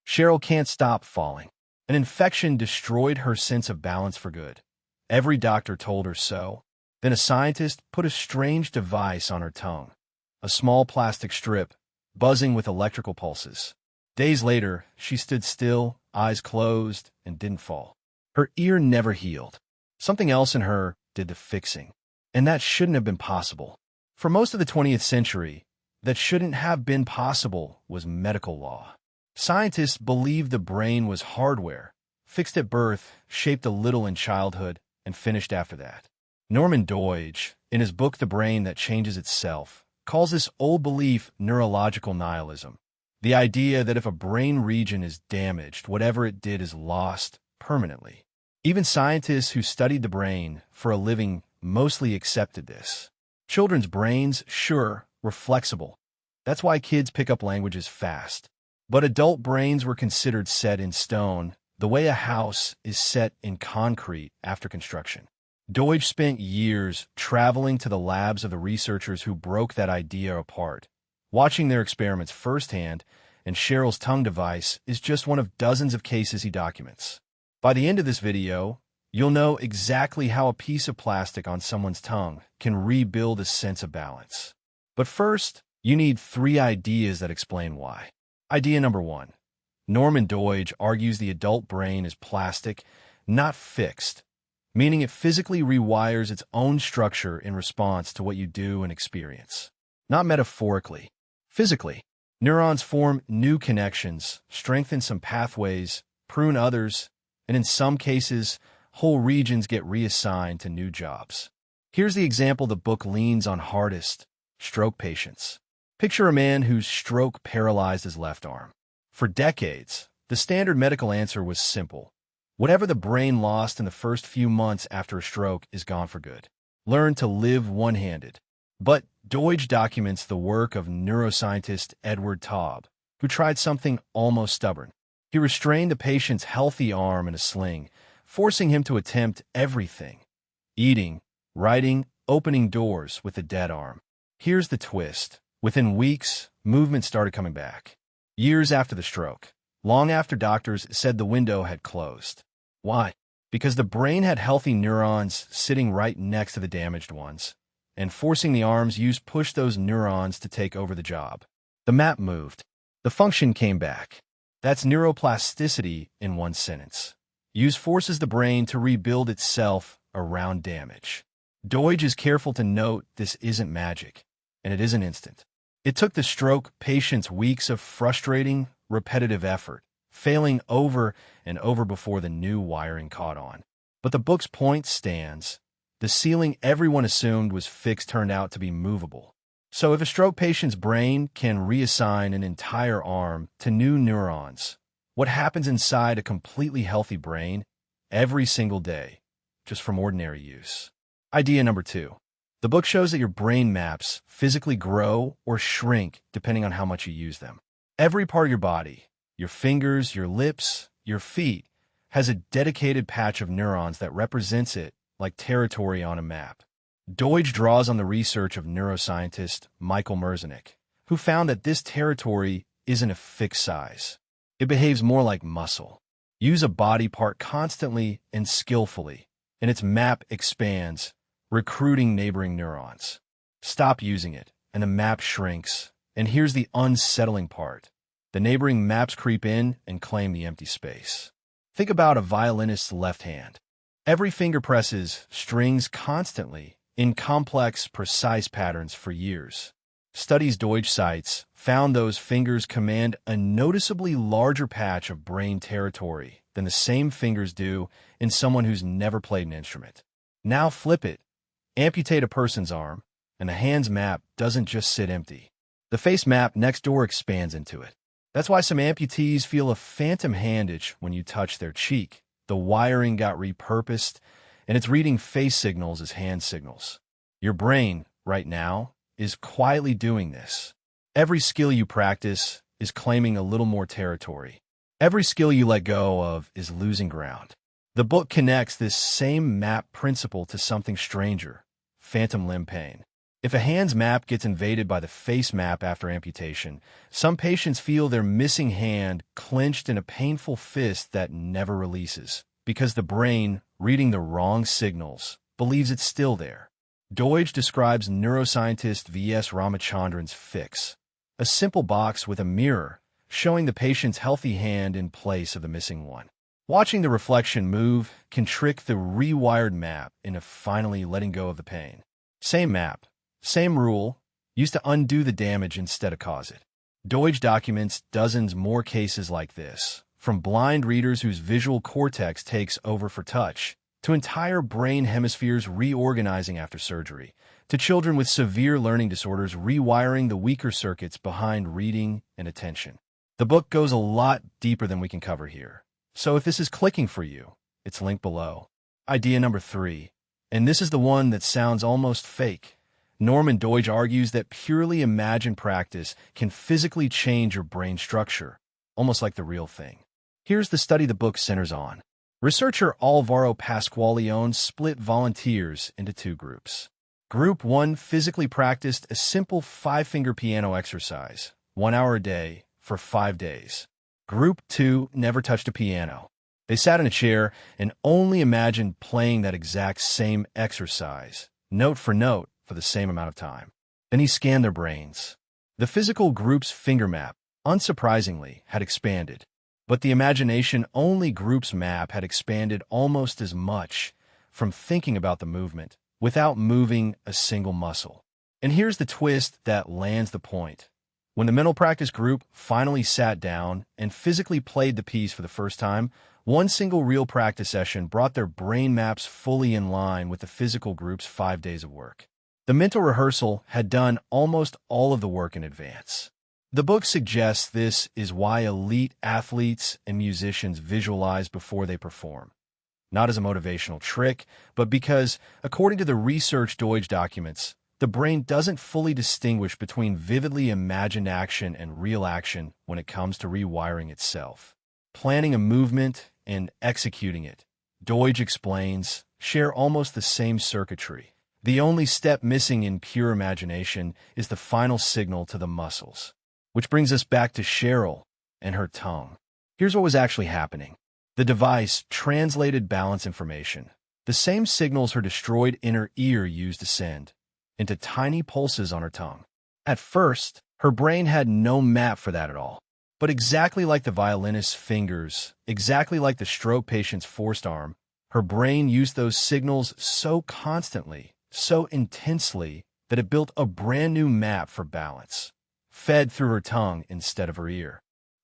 Cheryl can't stop falling. An infection destroyed her sense of balance for good. Every doctor told her so. Then a scientist put a strange device on her tongue. A small plastic strip, buzzing with electrical pulses. Days later, she stood still, eyes closed, and didn't fall. Her ear never healed. Something else in her did the fixing. And that shouldn't have been possible. For most of the 20th century, that shouldn't have been possible was medical law. Scientists believed the brain was hardware, fixed at birth, shaped a little in childhood, and finished after that. Norman Doidge, in his book The Brain That Changes Itself, calls this old belief neurological nihilism. The idea that if a brain region is damaged, whatever it did is lost permanently. Even scientists who studied the brain for a living mostly accepted this. Children's brains, sure, were flexible. That's why kids pick up languages fast. But adult brains were considered set in stone, the way a house is set in concrete after construction. Doidge spent years traveling to the labs of the researchers who broke that idea apart. Watching their experiments firsthand, and Cheryl's tongue device is just one of dozens of cases he documents. By the end of this video, you'll know exactly how a piece of plastic on someone's tongue can rebuild a sense of balance. But first, you need 3 ideas that explain why. Idea number 1. Norman Doidge argues the adult brain is plastic, not fixed, meaning it physically rewires its own structure in response to what you do and experience. Not metaphorically, physically. Neurons form new connections, strengthen some pathways, prune others, and in some cases, whole regions get reassigned to new jobs. Here's the example the book leans on hardest: stroke patients. Picture a man whose stroke paralyzed his left arm. For decades, the standard medical answer was simple. Whatever the brain lost in the first few months after a stroke is gone for good. Learn to live one-handed. But Doidge documents the work of neuroscientist Edward Taub, who tried something almost stubborn. He restrained the patient's healthy arm in a sling, forcing him to attempt everything: eating, writing, opening doors with a dead arm. Here's the twist. Within weeks, movement started coming back. Years after the stroke, long after doctors said the window had closed. Why? Because the brain had healthy neurons sitting right next to the damaged ones, and forcing the arms pushed those neurons to take over the job. The map moved. The function came back. That's neuroplasticity in one sentence. Use forces the brain to rebuild itself around damage. Doidge is careful to note this isn't magic, and it isn't instant. It took the stroke patients weeks of frustrating, repetitive effort, failing over and over before the new wiring caught on. But the book's point stands. The ceiling everyone assumed was fixed turned out to be movable. So if a stroke patient's brain can reassign an entire arm to new neurons, what happens inside a completely healthy brain every single day, just from ordinary use? Idea number 2. The book shows that your brain maps physically grow or shrink depending on how much you use them. Every part of your body, your fingers, your lips, your feet, has a dedicated patch of neurons that represents it like territory on a map. Doidge draws on the research of neuroscientist Michael Merzenich, who found that this territory isn't a fixed size. It behaves more like muscle. Use a body part constantly and skillfully, and its map expands, recruiting neighboring neurons. Stop using it, and the map shrinks. And here's the unsettling part. The neighboring maps creep in and claim the empty space. Think about a violinist's left hand. Every finger presses strings constantly in complex, precise patterns for years. Studies Doidge cites found those fingers command a noticeably larger patch of brain territory than the same fingers do in someone who's never played an instrument. Now flip it. Amputate a person's arm, and the hand's map doesn't just sit empty. The face map next door expands into it. That's why some amputees feel a phantom hand itch when you touch their cheek. The wiring got repurposed, and it's reading face signals as hand signals. Your brain, right now, is quietly doing this. Every skill you practice is claiming a little more territory. Every skill you let go of is losing ground. The book connects this same map principle to something stranger: phantom limb pain. If a hand's map gets invaded by the face map after amputation, some patients feel their missing hand clenched in a painful fist that never releases, because the brain, reading the wrong signals, believes it's still there. Doidge describes neuroscientist V.S. Ramachandran's fix, a simple box with a mirror showing the patient's healthy hand in place of the missing one. Watching the reflection move can trick the rewired map into finally letting go of the pain. Same map, same rule, used to undo the damage instead of cause it. Doidge documents dozens more cases like this, from blind readers whose visual cortex takes over for touch, to entire brain hemispheres reorganizing after surgery, to children with severe learning disorders rewiring the weaker circuits behind reading and attention. The book goes a lot deeper than we can cover here. So if this is clicking for you, it's linked below. Idea number 3, and this is the one that sounds almost fake. Norman Doidge argues that purely imagined practice can physically change your brain structure, almost like the real thing. Here's the study the book centers on. Researcher Alvaro Pascual-Leone split volunteers into 2 groups. Group 1 physically practiced a simple 5-finger piano exercise, 1 hour a day, for 5 days. Group 2 never touched a piano. They sat in a chair and only imagined playing that exact same exercise, note for note, for the same amount of time. Then he scanned their brains. The physical group's finger map, unsurprisingly, had expanded, but the imagination-only group's map had expanded almost as much from thinking about the movement, without moving a single muscle. And here's the twist that lands the point. When the mental practice group finally sat down and physically played the piece for the first time, one single real practice session brought their brain maps fully in line with the physical group's 5 days of work. The mental rehearsal had done almost all of the work in advance. The book suggests this is why elite athletes and musicians visualize before they perform. Not as a motivational trick, but because, according to the research Doidge documents, the brain doesn't fully distinguish between vividly imagined action and real action when it comes to rewiring itself. Planning a movement and executing it, Doidge explains, share almost the same circuitry. The only step missing in pure imagination is the final signal to the muscles. Which brings us back to Cheryl and her tongue. Here's what was actually happening. The device translated balance information, the same signals her destroyed inner ear used to send, into tiny pulses on her tongue. At first, her brain had no map for that at all. But exactly like the violinist's fingers, exactly like the stroke patient's forced arm, her brain used those signals so constantly, so intensely, that it built a brand new map for balance, fed through her tongue instead of her ear.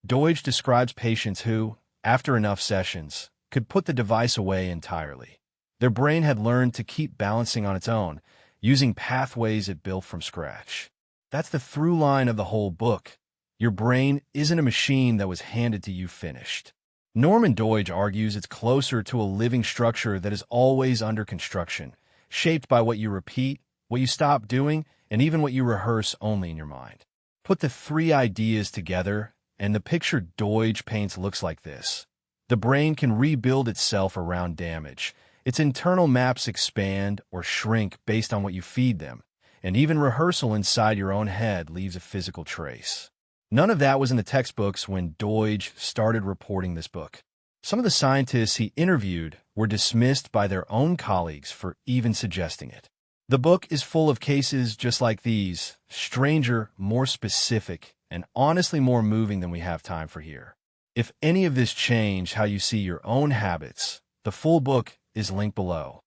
Doidge describes patients who, after enough sessions, could put the device away entirely. Their brain had learned to keep balancing on its own, using pathways it built from scratch. That's the through line of the whole book. Your brain isn't a machine that was handed to you finished. Norman Doidge argues it's closer to a living structure that is always under construction, shaped by what you repeat, what you stop doing, and even what you rehearse only in your mind. Put the 3 ideas together, and the picture Doidge paints looks like this. The brain can rebuild itself around damage. Its internal maps expand or shrink based on what you feed them, and even rehearsal inside your own head leaves a physical trace. None of that was in the textbooks when Doidge started reporting this book. Some of the scientists he interviewed were dismissed by their own colleagues for even suggesting it. The book is full of cases just like these, stranger, more specific, and honestly more moving than we have time for here. If any of this changed how you see your own habits, the full book is linked below.